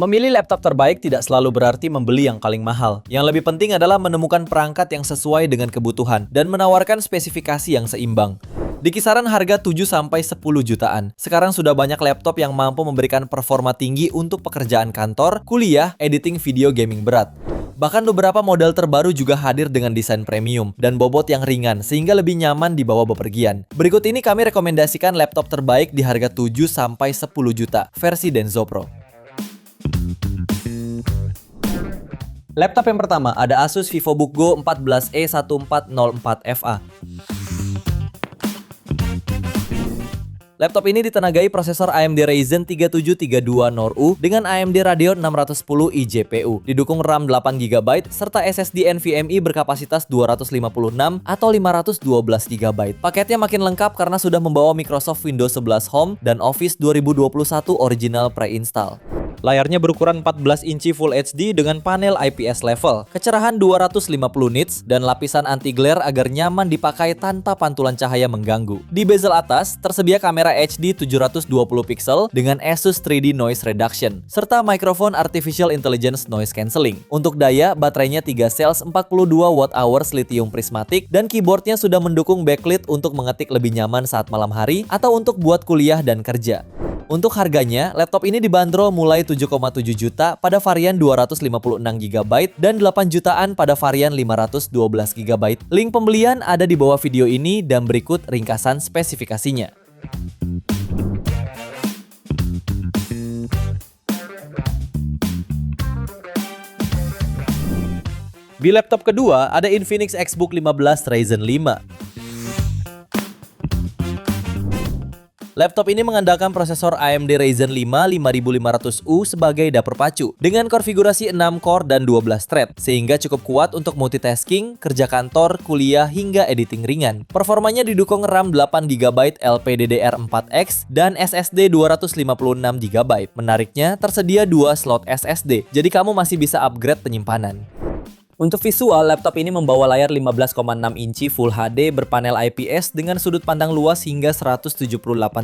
Memilih laptop terbaik tidak selalu berarti membeli yang paling mahal. Yang lebih penting adalah menemukan perangkat yang sesuai dengan kebutuhan dan menawarkan spesifikasi yang seimbang. Di kisaran harga 7-10 jutaan, sekarang sudah banyak laptop yang mampu memberikan performa tinggi untuk pekerjaan kantor, kuliah, editing video gaming berat. Bahkan beberapa model terbaru juga hadir dengan desain premium dan bobot yang ringan sehingga lebih nyaman dibawa bepergian. Berikut ini kami rekomendasikan laptop terbaik di harga 7-10 juta versi Denso Pro. Laptop yang pertama ada Asus VivoBook Go 14E1404FA. Laptop ini ditenagai prosesor AMD Ryzen 3732 Nor-U dengan AMD Radeon 610 iGPU. Didukung RAM 8GB serta SSD NVMe berkapasitas 256 atau 512GB. Paketnya makin lengkap karena sudah membawa Microsoft Windows 11 Home dan Office 2021 original pre-install. Layarnya berukuran 14 inci Full HD dengan panel IPS level, kecerahan 250 nits, dan lapisan anti-glare agar nyaman dipakai tanpa pantulan cahaya mengganggu. Di bezel atas, tersedia kamera HD 720 pixel dengan Asus 3D Noise Reduction, serta mikrofon Artificial Intelligence Noise Cancelling. Untuk daya, baterainya 3 cells 42 Wh lithium prismatic, dan keyboardnya sudah mendukung backlit untuk mengetik lebih nyaman saat malam hari atau untuk buat kuliah dan kerja. Untuk harganya, laptop ini dibanderol mulai 7,7 juta pada varian 256GB dan 8 jutaan pada varian 512GB. Link pembelian ada di bawah video ini dan berikut ringkasan spesifikasinya. Di laptop kedua ada Infinix Xbook 15 Ryzen 5. Laptop ini mengandalkan prosesor AMD Ryzen 5 5500U sebagai dapur pacu dengan konfigurasi 6 core dan 12 thread sehingga cukup kuat untuk multitasking, kerja kantor, kuliah hingga editing ringan. Performanya didukung RAM 8GB LPDDR4X dan SSD 256GB. Menariknya, tersedia 2 slot SSD, jadi kamu masih bisa upgrade penyimpanan. Untuk visual, laptop ini membawa layar 15,6 inci Full HD berpanel IPS dengan sudut pandang luas hingga 178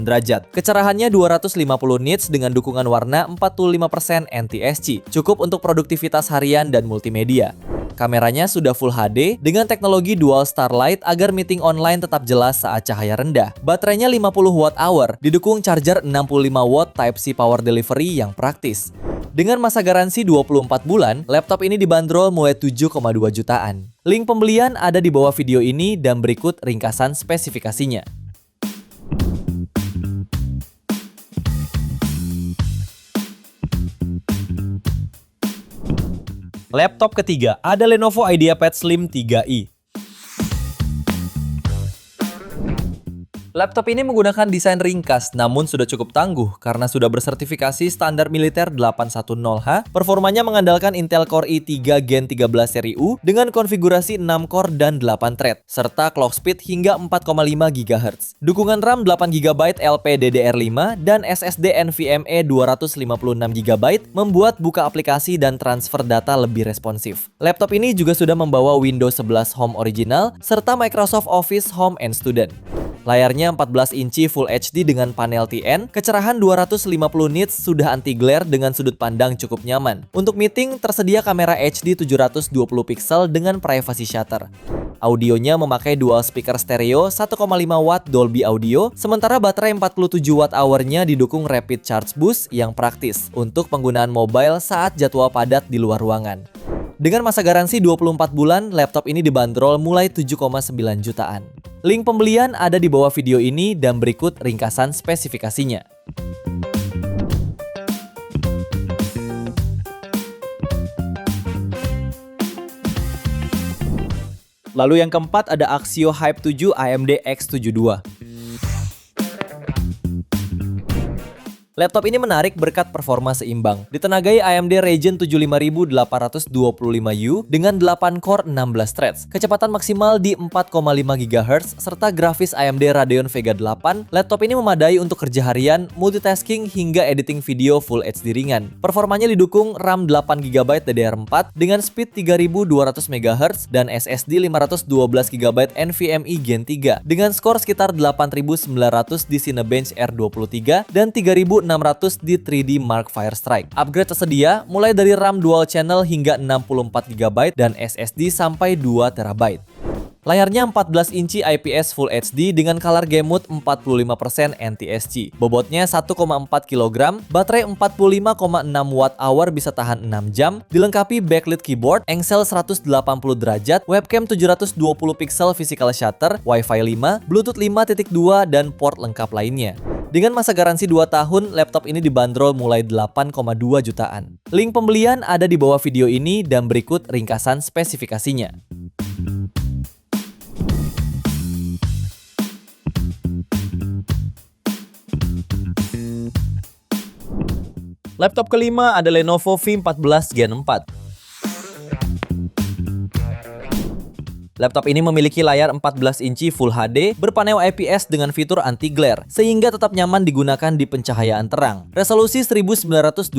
derajat. Kecerahannya 250 nits dengan dukungan warna 45% NTSC, cukup untuk produktivitas harian dan multimedia. Kameranya sudah Full HD dengan teknologi Dual Starlight agar meeting online tetap jelas saat cahaya rendah. Baterainya 50 Wh, didukung charger 65 watt Type-C power delivery yang praktis. Dengan masa garansi 24 bulan, laptop ini dibanderol mulai 7,2 jutaan. Link pembelian ada di bawah video ini dan berikut ringkasan spesifikasinya. Laptop ketiga ada Lenovo IdeaPad Slim 3i. Laptop ini menggunakan desain ringkas namun sudah cukup tangguh karena sudah bersertifikasi standar militer 810H. Performanya mengandalkan Intel Core i3 Gen 13 seri U dengan konfigurasi 6 core dan 8 thread serta clock speed hingga 4,5 GHz. Dukungan RAM 8GB LPDDR5 dan SSD NVMe 256GB membuat buka aplikasi dan transfer data lebih responsif. Laptop ini juga sudah membawa Windows 11 Home original serta Microsoft Office Home and Student. Layarnya 14 inci Full HD dengan panel TN, kecerahan 250 nits, sudah anti-glare dengan sudut pandang cukup nyaman. Untuk meeting, tersedia kamera HD 720 pixel dengan privacy shutter. Audionya memakai dual speaker stereo 1,5 watt Dolby Audio, sementara baterai 47 Wh-nya didukung Rapid Charge Boost yang praktis untuk penggunaan mobile saat jadwal padat di luar ruangan. Dengan masa garansi 24 bulan, laptop ini dibanderol mulai 7,9 jutaan. Link pembelian ada di bawah video ini dan berikut ringkasan spesifikasinya. Lalu yang keempat ada Axio Hype 7 AMD X72. Laptop ini menarik berkat performa seimbang. Ditenagai AMD Ryzen 75825U dengan 8 core 16 threads. Kecepatan maksimal di 4,5 GHz serta grafis AMD Radeon Vega 8. Laptop ini memadai untuk kerja harian, multitasking hingga editing video Full HD ringan. Performanya didukung RAM 8GB DDR4 dengan speed 3200 MHz dan SSD 512GB NVMe Gen 3 dengan skor sekitar 8900 di Cinebench R23 dan 3600 1600 di 3D Mark Firestrike. Upgrade tersedia mulai dari RAM dual channel hingga 64GB dan SSD sampai 2TB. Layarnya 14 inci IPS Full HD dengan color game mode 45% NTSC. Bobotnya 1,4 kg, baterai 45,6 Wh bisa tahan 6 jam, dilengkapi backlit keyboard, engsel 180 derajat, webcam 720 pixel physical shutter, Wi-Fi 5, Bluetooth 5.2 dan port lengkap lainnya. Dengan masa garansi 2 tahun, laptop ini dibanderol mulai 8,2 jutaan. Link pembelian ada di bawah video ini dan berikut ringkasan spesifikasinya. Laptop kelima ada Lenovo V14 Gen 4. Laptop ini memiliki layar 14 inci Full HD berpanel IPS dengan fitur anti-glare, sehingga tetap nyaman digunakan di pencahayaan terang. Resolusi 1920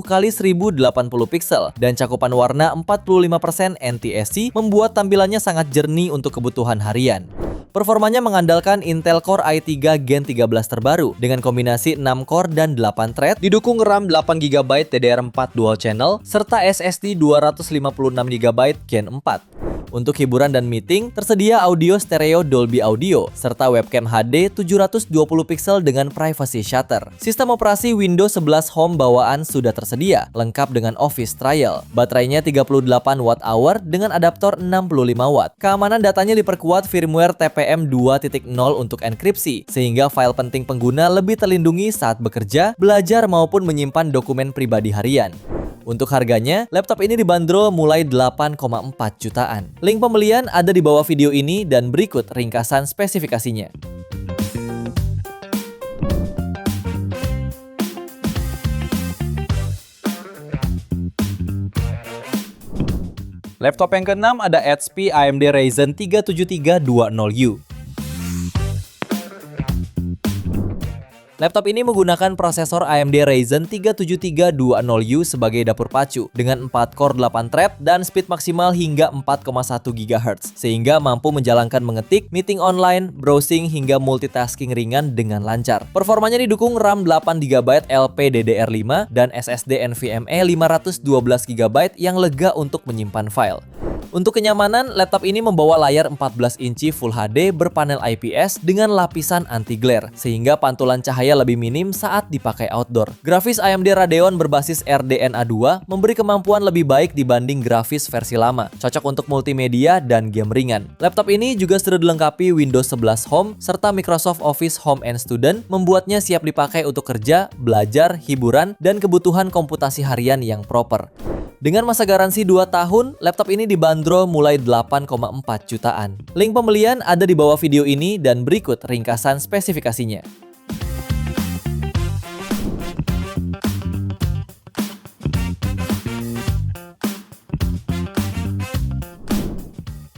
x 1080 pixel dan cakupan warna 45% NTSC membuat tampilannya sangat jernih untuk kebutuhan harian. Performanya mengandalkan Intel Core i3 Gen 13 terbaru dengan kombinasi 6 core dan 8 thread, didukung RAM 8GB DDR4 dual channel serta SSD 256GB Gen 4. Untuk hiburan dan meeting, tersedia audio stereo Dolby Audio, serta webcam HD 720 pixel dengan privacy shutter. Sistem operasi Windows 11 Home bawaan sudah tersedia, lengkap dengan Office Trial. Baterainya 38 Wh dengan adaptor 65 Watt. Keamanan datanya diperkuat firmware TPM 2.0 untuk enkripsi, sehingga file penting pengguna lebih terlindungi saat bekerja, belajar maupun menyimpan dokumen pribadi harian. Untuk harganya, laptop ini dibanderol mulai 8,4 jutaan. Link pembelian ada di bawah video ini dan berikut ringkasan spesifikasinya. Laptop yang keenam ada HP AMD Ryzen 3 7320U. Laptop ini menggunakan prosesor AMD Ryzen 3 7320U sebagai dapur pacu dengan 4 core 8 thread dan speed maksimal hingga 4,1 GHz, sehingga mampu menjalankan mengetik, meeting online, browsing hingga multitasking ringan dengan lancar. Performanya didukung RAM 8GB LPDDR5 dan SSD NVMe 512GB yang lega untuk menyimpan file. Untuk kenyamanan, laptop ini membawa layar 14 inci Full HD berpanel IPS dengan lapisan anti-glare, sehingga pantulan cahaya lebih minim saat dipakai outdoor. Grafis AMD Radeon berbasis RDNA 2 memberi kemampuan lebih baik dibanding grafis versi lama, cocok untuk multimedia dan game ringan. Laptop ini juga sudah dilengkapi Windows 11 Home serta Microsoft Office Home and Student, membuatnya siap dipakai untuk kerja, belajar, hiburan, dan kebutuhan komputasi harian yang proper. Dengan masa garansi 2 tahun, laptop ini dibanderol mulai 8,4 jutaan. Link pembelian ada di bawah video ini dan berikut ringkasan spesifikasinya.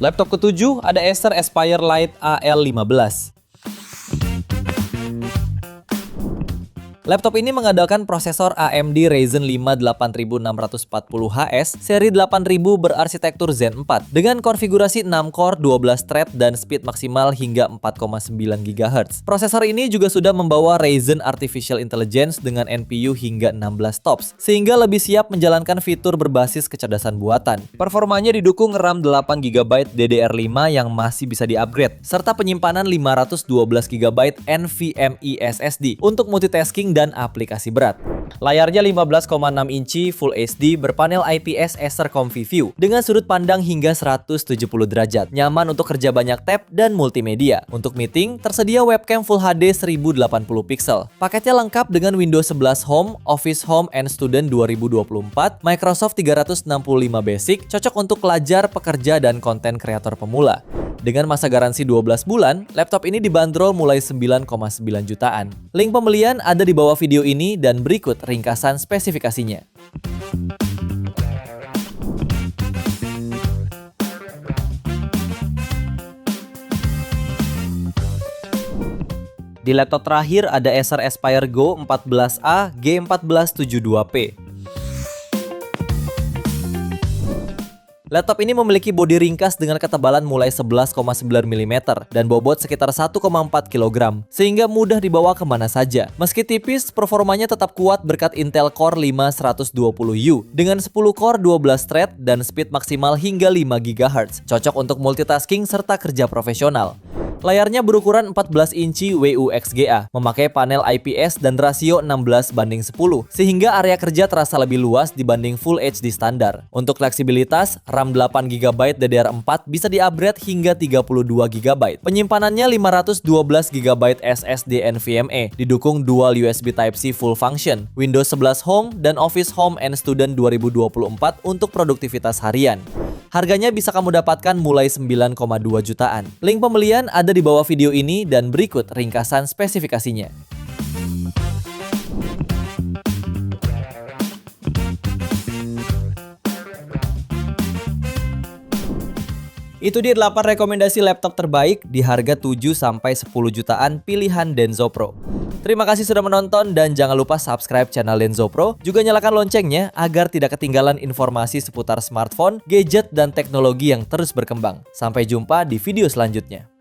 Laptop ketujuh ada Acer Aspire Lite AL15. Laptop ini mengandalkan prosesor AMD Ryzen 5 8640HS seri 8000 berarsitektur Zen 4 dengan konfigurasi 6 core, 12 thread dan speed maksimal hingga 4,9 GHz. Prosesor ini juga sudah membawa Ryzen Artificial Intelligence dengan NPU hingga 16 TOPS, sehingga lebih siap menjalankan fitur berbasis kecerdasan buatan. Performanya didukung RAM 8GB DDR5 yang masih bisa di-upgrade, serta penyimpanan 512GB NVMe SSD untuk multitasking dan aplikasi berat. Layarnya 15,6 inci Full HD berpanel IPS Acer ComfyView dengan sudut pandang hingga 170 derajat. Nyaman untuk kerja banyak tab dan multimedia. Untuk meeting, tersedia webcam Full HD 1080 pixel. Paketnya lengkap dengan Windows 11 Home, Office Home and Student 2024, Microsoft 365 Basic, cocok untuk pelajar, pekerja, dan konten kreator pemula. Dengan masa garansi 12 bulan, laptop ini dibanderol mulai 9,9 jutaan. Link pembelian ada di bawah video ini dan berikut ringkasan spesifikasinya. Di laptop terakhir ada Acer Aspire Go 14A G1472P. Laptop ini memiliki bodi ringkas dengan ketebalan mulai 11,9 mm dan bobot sekitar 1,4 kg, sehingga mudah dibawa kemana saja. Meski tipis, performanya tetap kuat berkat Intel Core 5 120U dengan 10 core 12 thread dan speed maksimal hingga 5 GHz, cocok untuk multitasking serta kerja profesional. Layarnya berukuran 14 inci WUXGA, memakai panel IPS dan rasio 16:10, sehingga area kerja terasa lebih luas dibanding Full HD standar. Untuk fleksibilitas, RAM 8GB DDR4 bisa di-upgrade hingga 32GB. Penyimpanannya 512 GB SSD NVMe, didukung dual USB Type-C full function, Windows 11 Home, dan Office Home and Student 2024 untuk produktivitas harian. Harganya bisa kamu dapatkan mulai 9,2 jutaan. Link pembelian ada di bawah video ini dan berikut ringkasan spesifikasinya. Itu dia 8 rekomendasi laptop terbaik di harga 7-10 jutaan pilihan Denso Pro. Terima kasih sudah menonton dan jangan lupa subscribe channel Denso Pro, juga nyalakan loncengnya agar tidak ketinggalan informasi seputar smartphone, gadget, dan teknologi yang terus berkembang. Sampai jumpa di video selanjutnya.